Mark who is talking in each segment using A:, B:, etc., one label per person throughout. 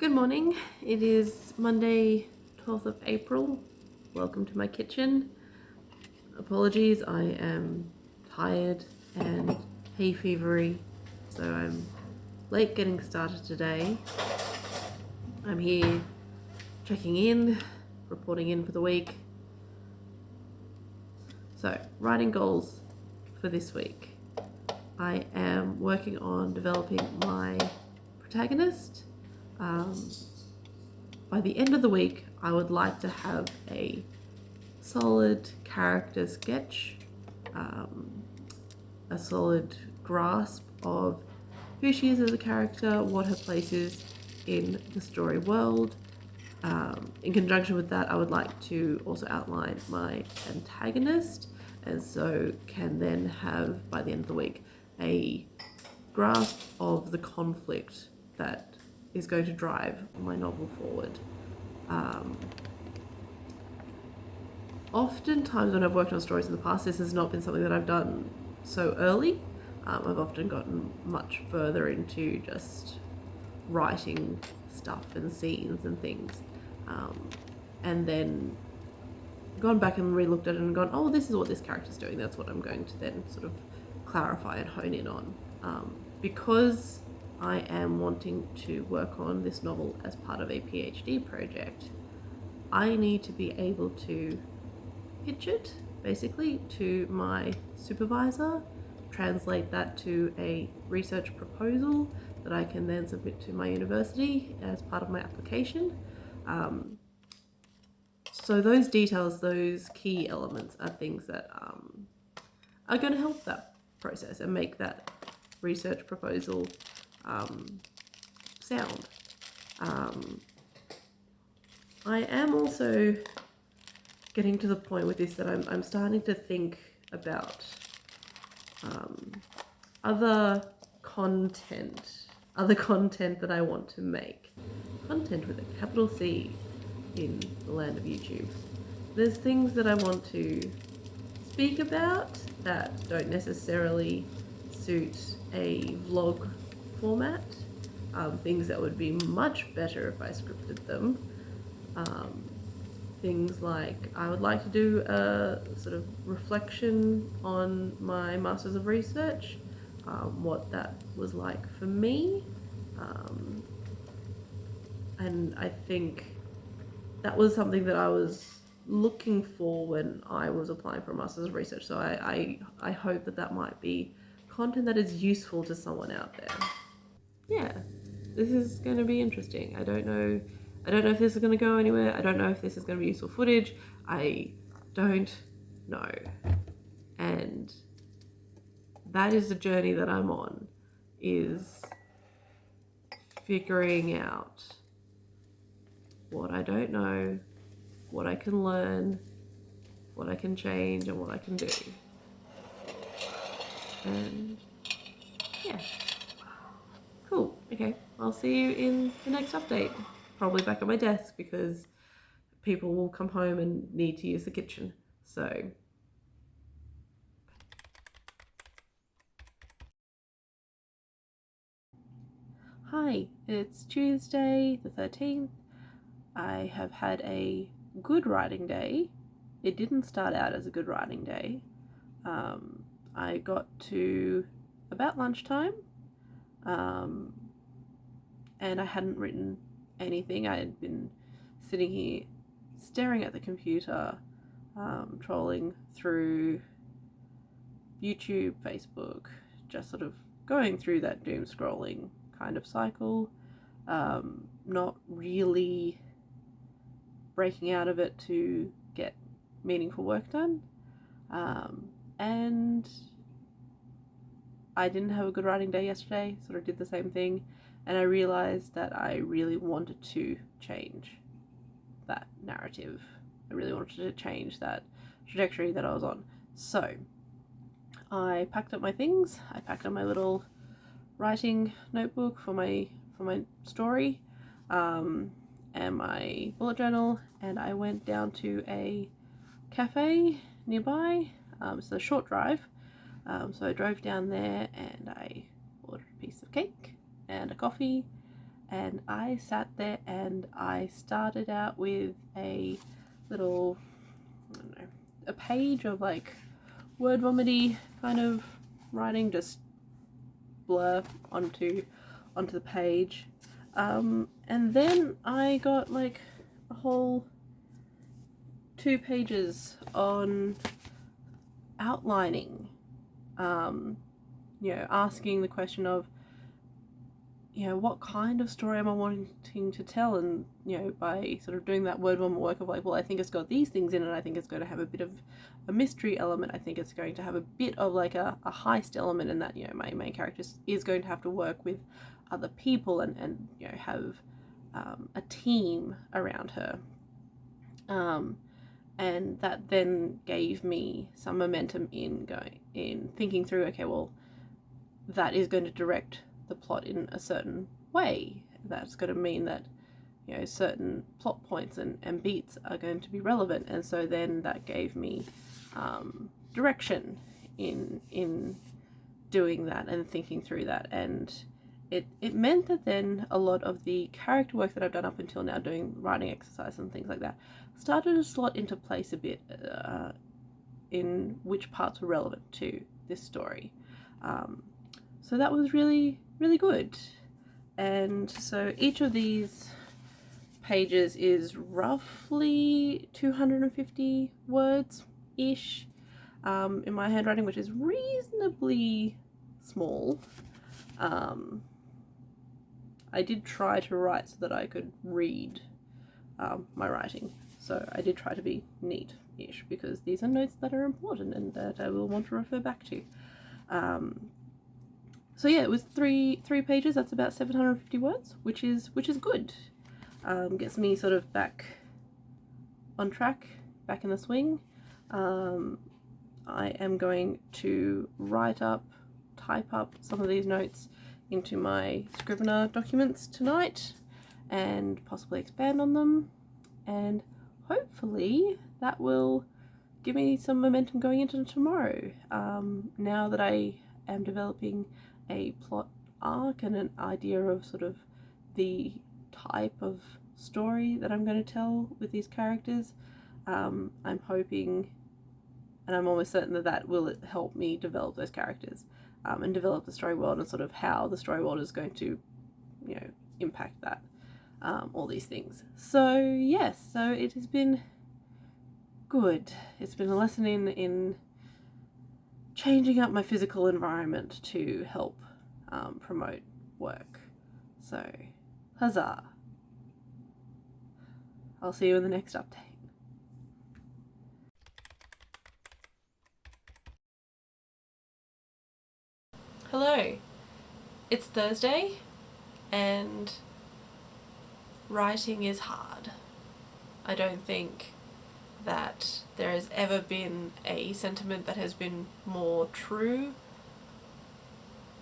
A: Good morning. It is Monday, 12th of April. Welcome to my kitchen. Apologies, I am tired and hay fevery, so I'm late getting started today. I'm here checking in, reporting in for the week. So, writing goals for this week. I am working on developing my protagonist. By the end of the week, I would like to have a solid character sketch, a solid grasp of who she is as a character, what her place is in the story world. In conjunction with that, I would like to also outline my antagonist, and so can then have, by the end of the week, a grasp of the conflict that is going to drive my novel forward. Oftentimes when I've worked on stories in the past, this has not been something that I've done so early. I've often gotten much further into just writing stuff and scenes and things, and then gone back and re-looked at it and gone, oh, this is what this character's doing, that's what I'm going to then sort of clarify and hone in on. Because I am wanting to work on this novel as part of a PhD project, I need to be able to pitch it basically to my supervisor, translate that to a research proposal that I can then submit to my university as part of my application. So those details, those key elements are things that are going to help that process and make that research proposal sound. I am also getting to the point with this that I'm starting to think about other content that I want to make. Content with a capital C in the land of YouTube. There's things that I want to speak about that don't necessarily suit a vlog format. Things that would be much better if I scripted them. Things like I would like to do a sort of reflection on my Masters of Research, what that was like for me, and I think that was something that I was looking for when I was applying for a Masters of Research, so I hope that that might be content that is useful to someone out there. Yeah, this is going to be interesting. I don't know if this is going to go anywhere. I don't know if this is going to be useful footage. I don't know. And that is the journey that I'm on, is figuring out what I don't know, what I can learn, what I can change, and what I can do. And yeah. Cool. Okay, I'll see you in the next update. Probably back at my desk because people will come home and need to use the kitchen. So hi, it's Tuesday the 13th. I have had a good writing day. It didn't start out as a good writing day. I got to about lunchtime, and I hadn't written anything. I had been sitting here staring at the computer, trolling through YouTube, Facebook, just sort of going through that doom scrolling kind of cycle, not really breaking out of it to get meaningful work done. And I didn't have a good writing day yesterday, sort of did the same thing, and I realized that I really wanted to change that narrative. I really wanted to change that trajectory that I was on. So I packed up my things. I packed up my little writing notebook for my story, and my bullet journal, and I went down to a cafe nearby. It's a short drive, so I drove down there and I ordered a piece of cake and a coffee, and I sat there and I started out with a little, I don't know, a page of like word vomity kind of writing, just blur onto the page, and then I got like a whole 2 pages on outlining, asking the question of, what kind of story am I wanting to tell? And, by sort of doing that word vomit work of like, well, I think it's got these things in it. I think it's going to have a bit of a mystery element. I think it's going to have a bit of like a heist element, and that, my main character is going to have to work with other people and have a team around her. And that then gave me some momentum in thinking through, okay, well, that is going to direct the plot in a certain way. That's going to mean that, certain plot points and beats are going to be relevant. And so then that gave me direction in doing that and thinking through that. And it meant that then a lot of the character work that I've done up until now, doing writing exercise and things like that, started to slot into place a bit, in which parts were relevant to this story. So that was really, really good. And so each of these pages is roughly 250 words-ish, in my handwriting, which is reasonably small. I did try to write so that I could read my writing. So I did try to be neat-ish, because these are notes that are important and that I will want to refer back to. So yeah, it was three pages. That's about 750 words, which is good. Gets me sort of back on track, back in the swing. I am going to type up some of these notes into my Scrivener documents tonight and possibly expand on them, and hopefully that will give me some momentum going into tomorrow. Now that I am developing a plot arc and an idea of sort of the type of story that I'm going to tell with these characters, I'm hoping, and I'm almost certain that will help me develop those characters, and develop the story world and sort of how the story world is going to, impact that, all these things. So yes, so it has been good. It's been a lesson in changing up my physical environment to help promote work. So, huzzah! I'll see you in the next update. Hello, it's Thursday and writing is hard. I don't think that there has ever been a sentiment that has been more true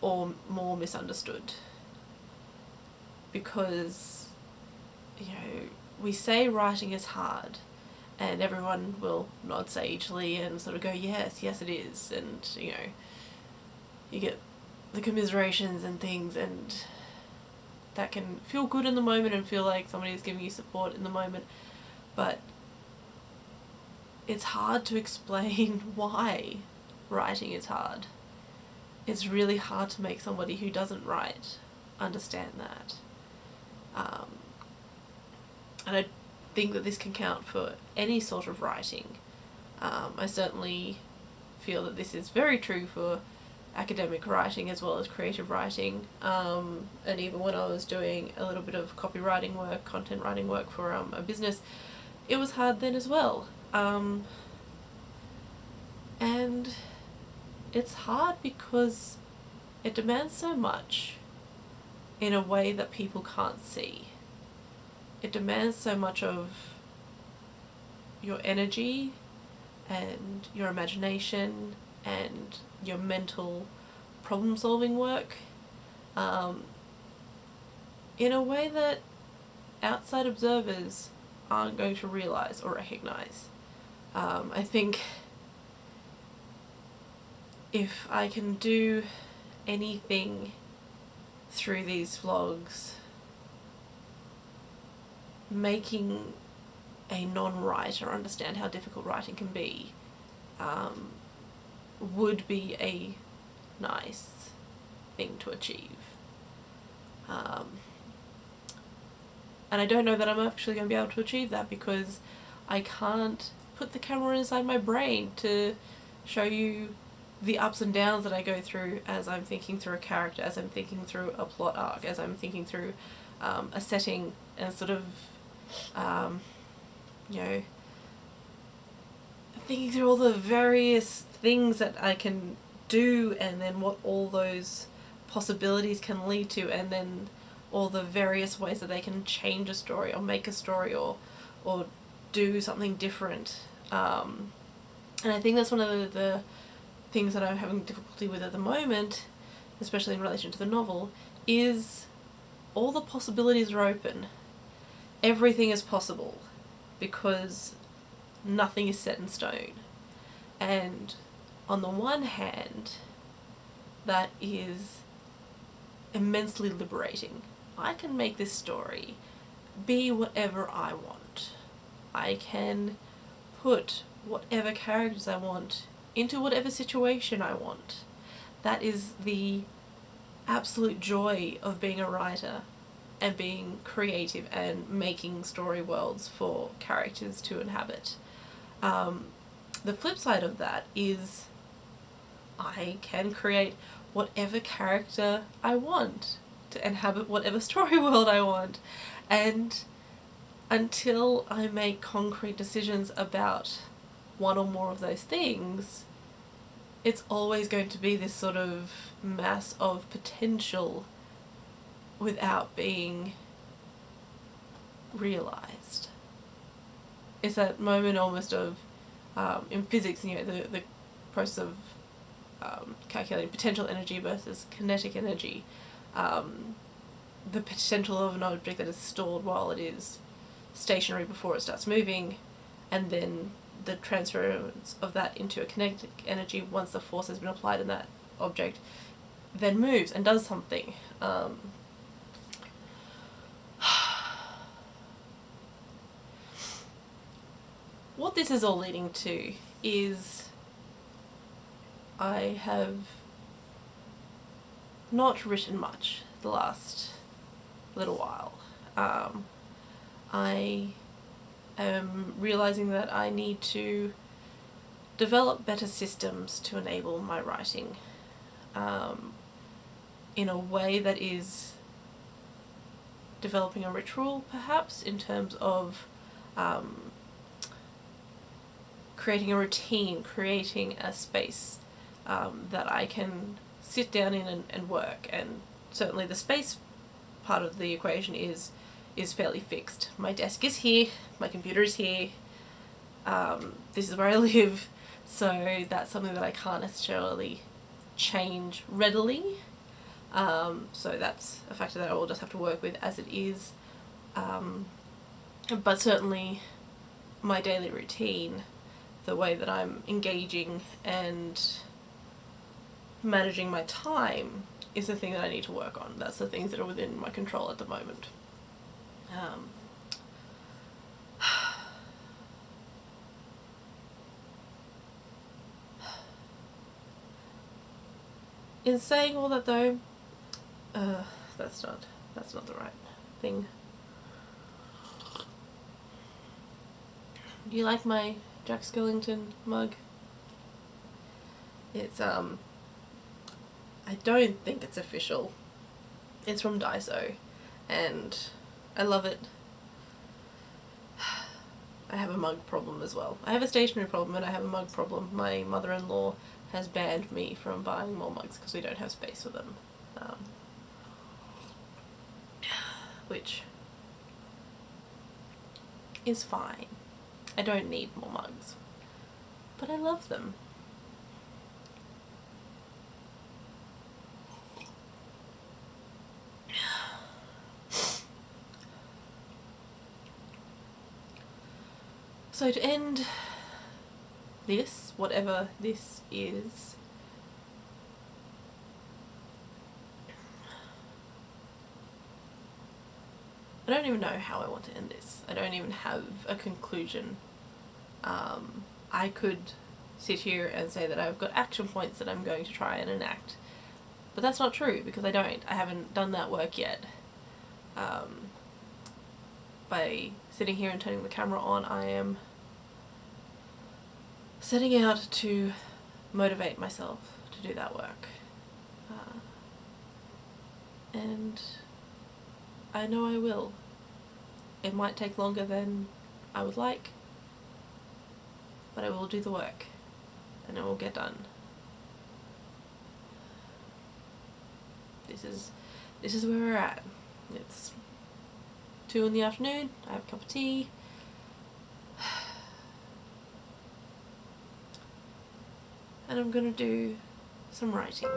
A: or more misunderstood, because we say writing is hard and everyone will nod sagely and sort of go, yes it is, and you get the commiserations and things, and that can feel good in the moment and feel like somebody is giving you support in the moment, but it's hard to explain why writing is hard. It's really hard to make somebody who doesn't write understand that. And I think that this can count for any sort of writing. I certainly feel that this is very true for academic writing as well as creative writing, and even when I was doing a little bit of copywriting work, content writing work for a business, it was hard then as well. And it's hard because it demands so much in a way that people can't see. It demands so much of your energy and your imagination and your mental problem solving work, in a way that outside observers aren't going to realize or recognize. I think if I can do anything through these vlogs making a non-writer understand how difficult writing can be would be a nice thing to achieve. And I don't know that I'm actually going to be able to achieve that, because I can't put the camera inside my brain to show you the ups and downs that I go through as I'm thinking through a character, as I'm thinking through a plot arc, as I'm thinking through a setting, and sort of, thinking through all the various things that I can do, and then what all those possibilities can lead to, and then all the various ways that they can change a story or make a story or do something different. And I think that's one of the things that I'm having difficulty with at the moment, especially in relation to the novel, is all the possibilities are open. Everything is possible, because nothing is set in stone. And on the one hand, that is immensely liberating. I can make this story be whatever I want. I can put whatever characters I want into whatever situation I want. That is the absolute joy of being a writer and being creative and making story worlds for characters to inhabit. The flip side of that is I can create whatever character I want to inhabit whatever story world I want. And until I make concrete decisions about one or more of those things, it's always going to be this sort of mass of potential without being realised. It's that moment almost of, in physics, the process of calculating potential energy versus kinetic energy. The potential of an object that is stored while it is stationary before it starts moving, and then the transference of that into a kinetic energy once the force has been applied in that object then moves and does something. What this is all leading to is I have not written much the last little while. I am realising that I need to develop better systems to enable my writing in a way that is developing a ritual, perhaps, in terms of creating a routine, creating a space that I can sit down in and work. And certainly the space part of the equation is fairly fixed. My desk is here, my computer is here, this is where I live, so that's something that I can't necessarily change readily. So that's a factor that I will just have to work with as it is. But certainly my daily routine, the way that I'm engaging and managing my time, is the thing that I need to work on. That's the things that are within my control at the moment. In saying all that though, that's not the right thing. Do you like my Jack Skellington mug? It's I don't think it's official. It's from Daiso, and I love it. I have a mug problem as well. I have a stationery problem and I have a mug problem. My mother-in-law has banned me from buying more mugs because we don't have space for them. Which is fine. I don't need more mugs. But I love them. So to end this, whatever this is, I don't even know how I want to end this. I don't even have a conclusion. I could sit here and say that I've got action points that I'm going to try and enact, but that's not true because I don't. I haven't done that work yet. By sitting here and turning the camera on, I am setting out to motivate myself to do that work. And I know I will. It might take longer than I would like, but I will do the work and it will get done. This is where we're at. It's 2 in the afternoon, I have a cup of tea. And I'm gonna do some writing.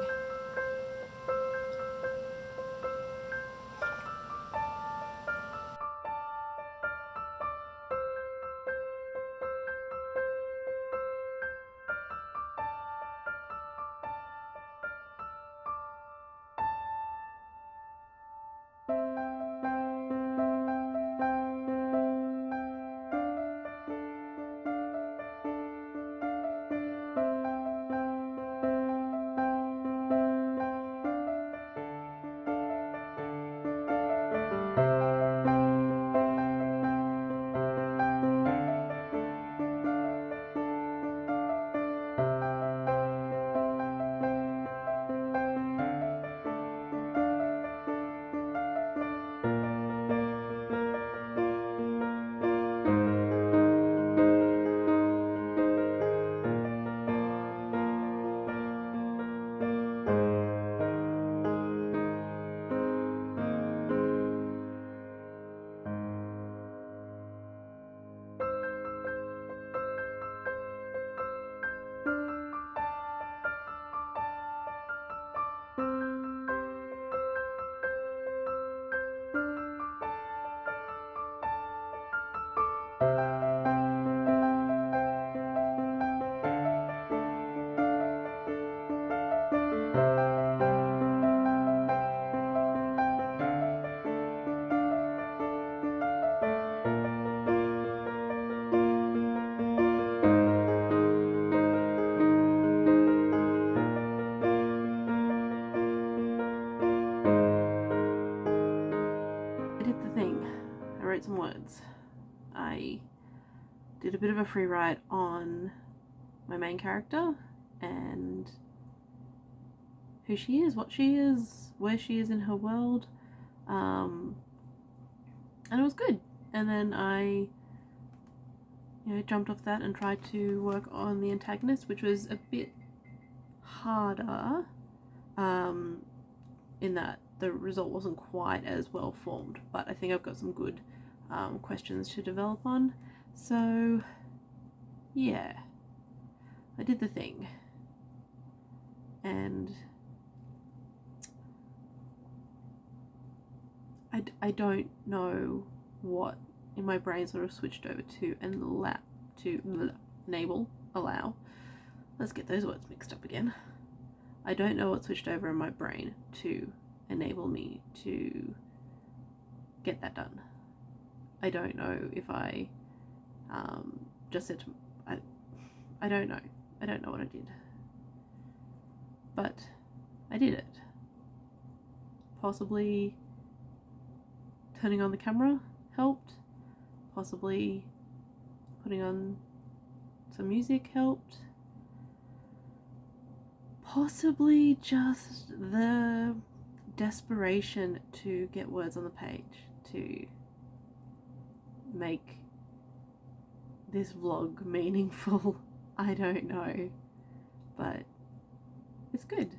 A: Some words. I did a bit of a free write on my main character and who she is, what she is, where she is in her world, and it was good. And then I jumped off that and tried to work on the antagonist, which was a bit harder in that the result wasn't quite as well formed, but I think I've got some good questions to develop on. So yeah, I did the thing, and I don't know what in my brain sort of switched over to allow. Let's get those words mixed up again. I don't know what switched over in my brain to enable me to get that done. I don't know if I just said I don't know. I don't know what I did. But I did it. Possibly turning on the camera helped. Possibly putting on some music helped. Possibly just the desperation to get words on the page to make this vlog meaningful. I don't know, but it's good.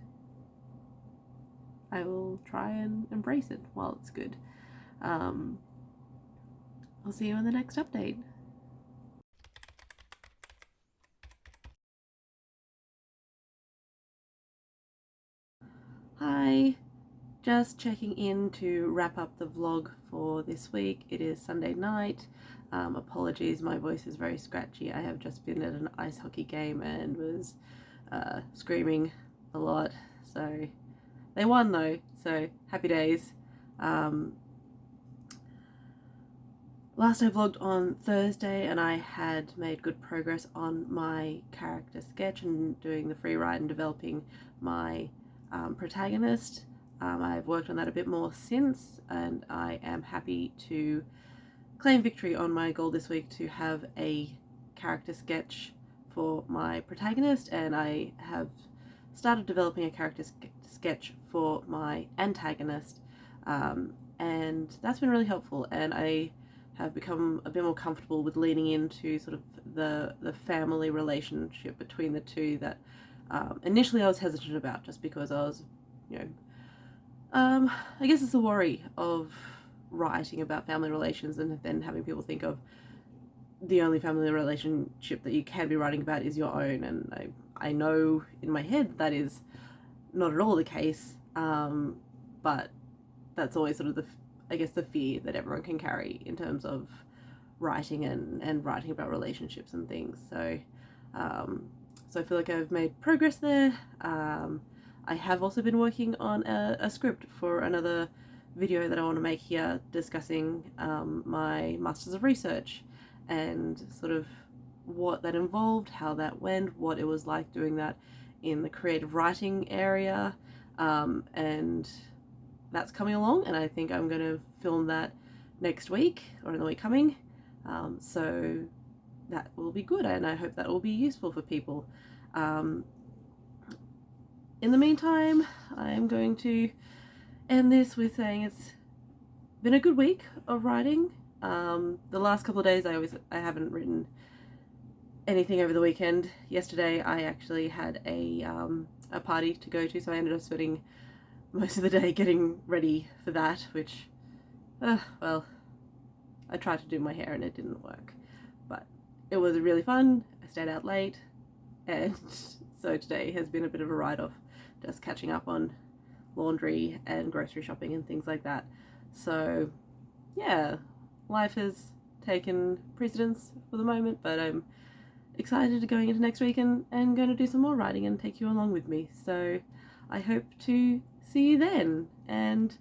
A: I will try and embrace it while it's good. I'll see you in the next update. Hi, just checking in to wrap up the vlog for this week. It is Sunday night. Apologies, my voice is very scratchy. I have just been at an ice hockey game and was screaming a lot. So they won though, so happy days. Last I vlogged on Thursday and I had made good progress on my character sketch and doing the free write and developing my protagonist. I've worked on that a bit more since, and I am happy to claim victory on my goal this week to have a character sketch for my protagonist, and I have started developing a character sketch for my antagonist, and that's been really helpful, and I have become a bit more comfortable with leaning into sort of the family relationship between the two that initially I was hesitant about, just because I was, you know, I guess it's a worry of writing about family relations and then having people think of the only family relationship that you can be writing about is your own, and I know in my head that is not at all the case, but that's always sort of the fear that everyone can carry in terms of writing and writing about relationships and things. So I feel like I've made progress there. I have also been working on a script for another video that I want to make here discussing my Masters of Research and sort of what that involved, how that went, what it was like doing that in the creative writing area, and that's coming along, and I think I'm going to film that next week or in the week coming, so that will be good, and I hope that will be useful for people. In the meantime, I'm going to end this with saying it's been a good week of writing. The last couple of days I haven't written anything over the weekend. Yesterday I actually had a party to go to, so I ended up spending most of the day getting ready for that, which, well, I tried to do my hair and it didn't work, but it was really fun. I stayed out late, and so today has been a bit of a write-off, just catching up on laundry and grocery shopping and things like that. So yeah, life has taken precedence for the moment, but I'm excited to going into next week and going to do some more writing and take you along with me. So I hope to see you then, and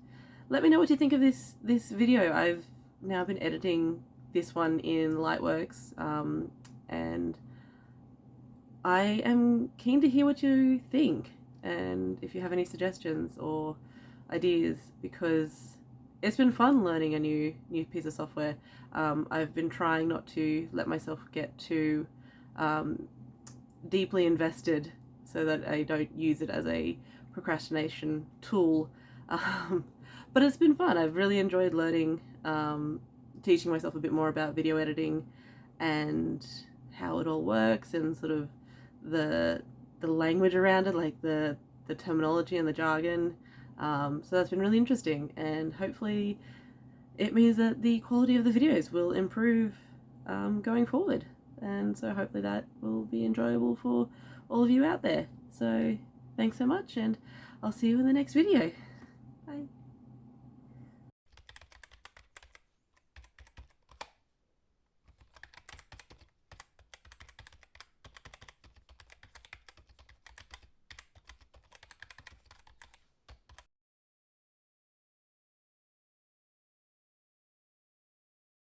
A: let me know what you think of this video. I've now been editing this one in Lightworks, and I am keen to hear what you think and if you have any suggestions or ideas, because it's been fun learning a new piece of software. I've been trying not to let myself get too deeply invested so that I don't use it as a procrastination tool, but it's been fun. I've really enjoyed learning, teaching myself a bit more about video editing and how it all works, and sort of the language around it, like the terminology and the jargon. So that's been really interesting, and hopefully it means that the quality of the videos will improve going forward, and so hopefully that will be enjoyable for all of you out there. So thanks so much, and I'll see you in the next video. Bye.